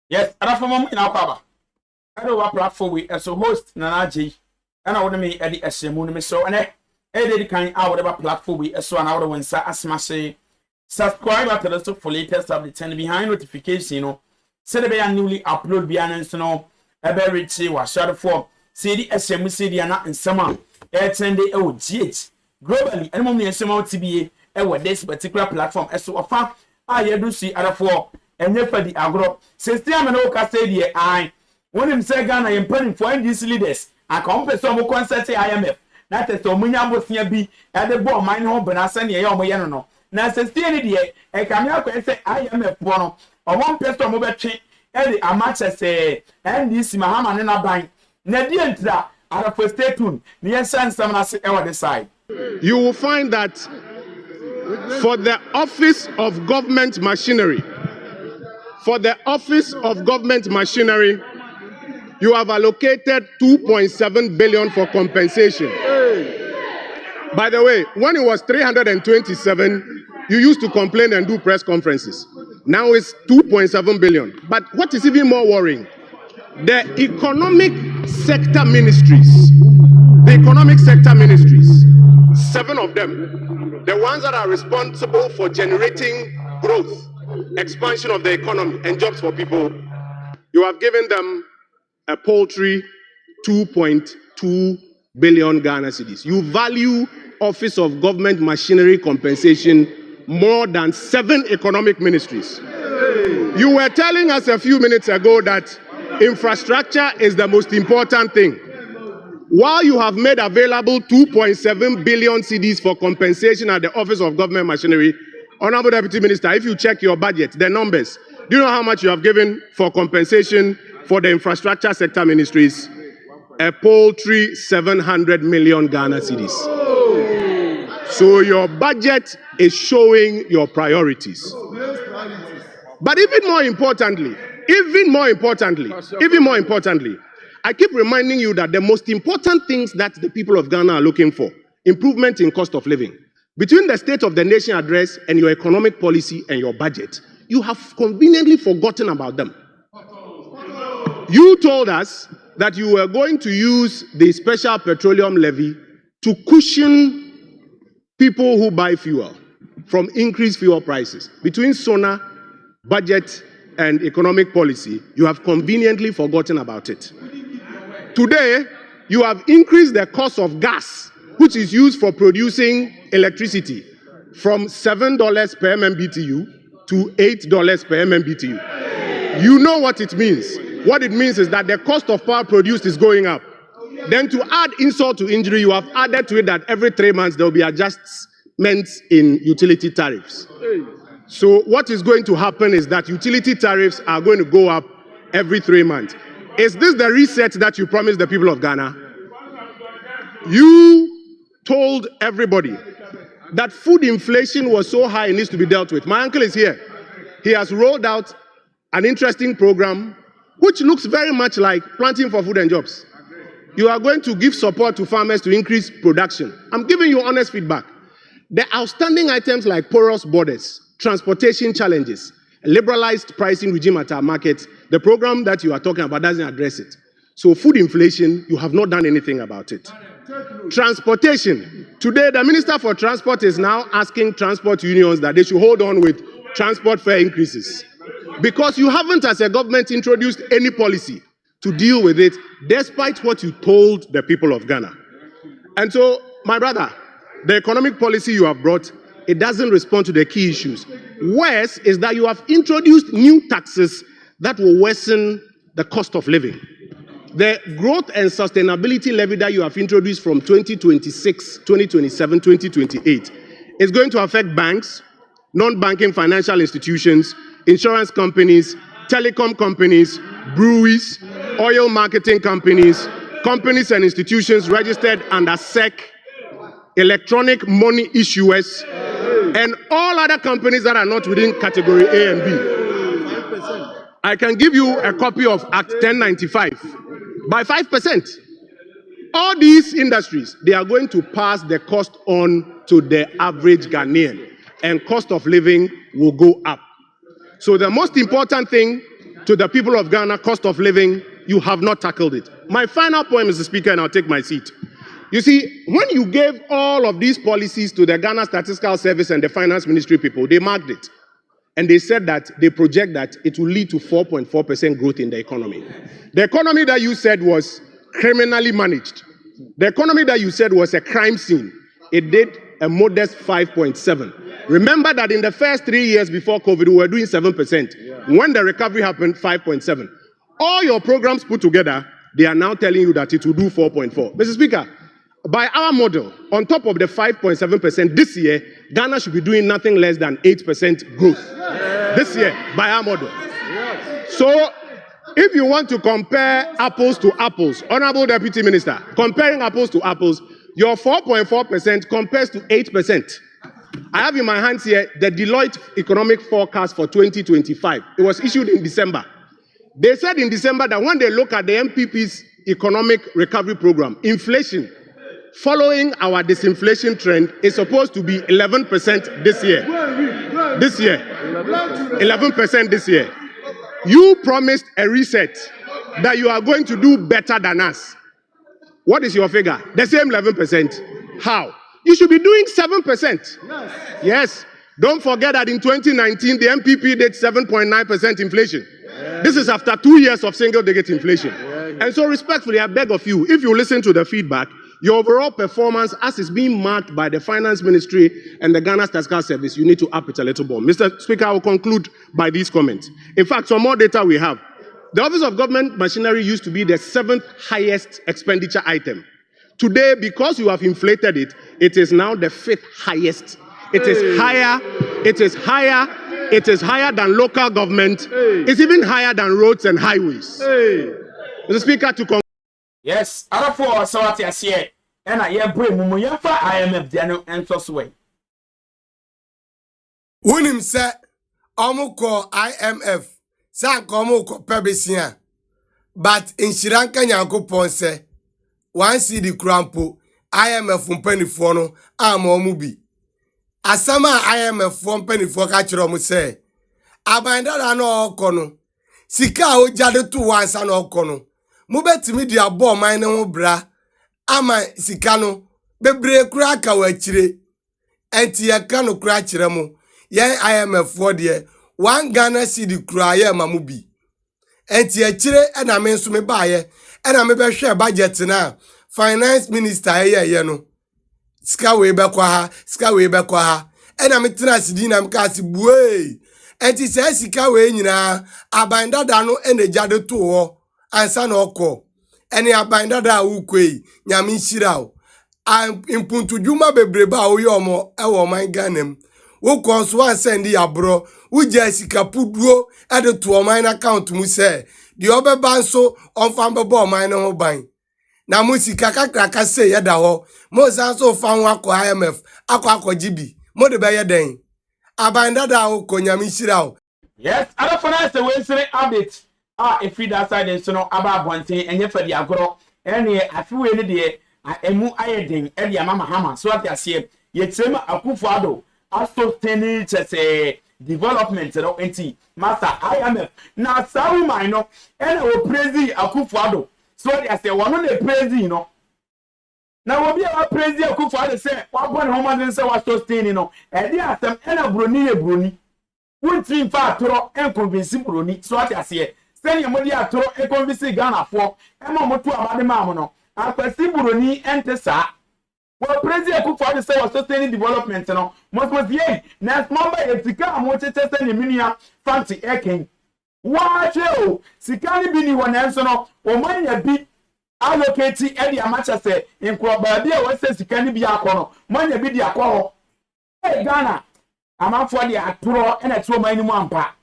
Yes, and from mom in our papa. I don't want platform we as a host Nanaji, and I want me Eddie Eshemun so and Eddie kind out whatever platform we as one hour when sa asma subscribe to the for latest updates and behind notification, you know. Send a newly upload beyond so no ever rich was shot for CD SMU CD and summer air 10 day old GH globally and moment some TBA with this particular platform as so far I do see other four and for the agro since the Amano say I when him say Ghana I'm putting for these leaders and compare some concert IMF that is so many ambos near be at the ball mine home but I send you no na se still dey e kamia ko say IMF no o one person mo betwe e dey amache say NDC Mahama ne na ban na die ntra ara for stay tuned ne yensan sam na se e wo this side. You will find that for the office of government machinery, you have allocated 2.7 billion for compensation. By the way, when it was 327, you used to complain and do press conferences. Now it's 2.7 billion. But what is even more worrying, the economic sector ministries, 7 of them, the ones that are responsible for generating growth, expansion of the economy and jobs for people, you have given them a paltry 2.2 billion Ghana cedis. You value Office of Government Machinery compensation more than 7 economic ministries. You were telling us a few minutes ago that infrastructure is the most important thing. While you have made available 2.7 billion cedis for compensation at the Office of Government Machinery, Honorable Deputy Minister, if you check your budget, the numbers, do you know how much you have given for compensation for the infrastructure sector ministries? A paltry 700 million Ghana cedis. So your budget is showing your priorities. But even more importantly, I keep reminding you that the most important things that the people of Ghana are looking for, improvement in cost of living. Between the State of the Nation address and your economic policy and your budget, you have conveniently forgotten about them. You told us that you were going to use the special petroleum levy to cushion people who buy fuel from increased fuel prices. Between SONA, budget, and economic policy, you have conveniently forgotten about it. Today, you have increased the cost of gas, which is used for producing electricity, from $7 per MMBTU to $8 per MMBTU. You know what it means. What it means is that the cost of power produced is going up. Then to add insult to injury, you have added to it that every 3 months there will be adjustments in utility tariffs. So what is going to happen is that utility tariffs are going to go up every 3 months. Is this the reset that you promised the people of Ghana? You told everybody that food inflation was so high it needs to be dealt with. My uncle is here. He has rolled out an interesting program which looks very much like planting for food and jobs. You are going to give support to farmers to increase production. I'm giving you honest feedback. The outstanding items like porous borders, transportation challenges, liberalized pricing regime at our markets, the program that you are talking about doesn't address it. So food inflation, you have not done anything about it. Transportation. Today, the Minister for Transport is now asking transport unions that they should hold on with transport fare increases. Because you haven't, as a government, introduced any policy to deal with it, despite what you told the people of Ghana. And so, my brother, the economic policy you have brought, it doesn't respond to the key issues. Worse is that you have introduced new taxes that will worsen the cost of living. The growth and sustainability levy that you have introduced from 2026, 2027, 2028 is going to affect banks, non-banking financial institutions, insurance companies, telecom companies, breweries, oil marketing companies, companies and institutions registered under SEC, electronic money issuers, and all other companies that are not within category A and B. I can give you a copy of Act 1095 by 5%. All these industries, they are going to pass the cost on to the average Ghanaian, and cost of living will go up. So the most important thing to the people of Ghana, cost of living, you have not tackled it. My final point, Mr. Speaker, and I'll take my seat. You see, when you gave all of these policies to the Ghana Statistical Service and the Finance Ministry people, they marked it. And they said that they project that it will lead to 4.4% growth in the economy. The economy that you said was criminally managed. The economy that you said was a crime scene. It did a modest 5.7. Remember that in the first 3 years before COVID, we were doing 7%. When the recovery happened, 5.7. All your programs put together, they are now telling you that it will do 4.4. Mr. Speaker, by our model, on top of the 5.7% this year, Ghana should be doing nothing less than 8% growth. This year, by our model. So, if you want to compare apples to apples, Honorable Deputy Minister, comparing apples to apples, your 4.4% compares to 8%. I have in my hands here the Deloitte economic forecast for 2025. It was issued in December. They said in December that when they look at the MPP's economic recovery program, inflation, following our disinflation trend, is supposed to be 11% this year. 11% this year. You promised a reset that you are going to do better than us. What is your figure? The same 11%. How? You should be doing 7%. Yes. Don't forget that in 2019, the MPP did 7.9% inflation. This is after 2 years of single-digit inflation. And so respectfully, I beg of you, if you listen to the feedback, your overall performance, as is being marked by the Finance Ministry and the Ghana Statistical Service, you need to up it a little more. Mr. Speaker, I will conclude by these comments. In fact, some more data we have. The Office of Government Machinery used to be the 7th highest expenditure item. Today, because you have inflated it, it is now the 5th highest. It is higher. It is higher. It is higher than local government. It's even higher than roads and highways. Mr. Speaker, to conclude. Yes, other four so what you say, and I hear bring Mumu for IMF Dano and Tosway. Unim say, Omuko IMF, San Komoko Pebisia, but in Sri Lanka Yanko Ponce, one CD Crampo, IMF from Penny Fono, Amomubi. Asama IMF from Penny for Catcheromu say, Abanda no kono, Sika o jade tu once an okono. Mubetimi di abo man no bra ama sika no bebre kura ka wachire enti ye ka no kura kire mu ye IMF for de 1 Ghana cedi kura ye mamu bi enti ye kire e na me nso me baaye e na me be hwe budget na finance minister ye no sika we be kwa ha sika we be kwa ha e na me tena sidi na me ka si buei enti se sika we nyina abanda da no e na jade to ho ansa na oko ene abanda da ukwe nyame nhira o impuntu djuma bebreba o yomo e wo man ganem wo konso ansende yabro wo ja sika puduo e de to man account mu se de obeba nso onfa mbebo man no ban na mu sika kakraka se ye da ho mo sanso fa ho akọ IMF akọ GB mo de be ye den abanda da o ko nyame nhira o. Yes, other finance we say update. If we that side and so no about one thing and yet for the agro, and I feel any day, emu ayeding, Elia Mahama, so what I say, yet same Akufado, also standing to say development, Master IMF. Now, some minor, and I will praise Akufado. So what I say, one of the praise, you know. Now, we'll be able to praise Akufado, say, one woman and say, what's so standing, and there are some and a Bruni. One thing far to and convincing Bruni, so what I say. Send your money at a convincing Ghana for a moment to about the Mamono. And Percy Buroni enter, sir. Well, President Kufa the say was sustaining development, most was ye. Next member is the car, what it is in the minia fancy airking. Watch you, Sikani Bini one answer, or when you be allocated any much as say in Quabadia, what says Sikani be a corner, when you be the aqua. Hey, Ghana, I'm out for the Aturo and a 2 minimum pack.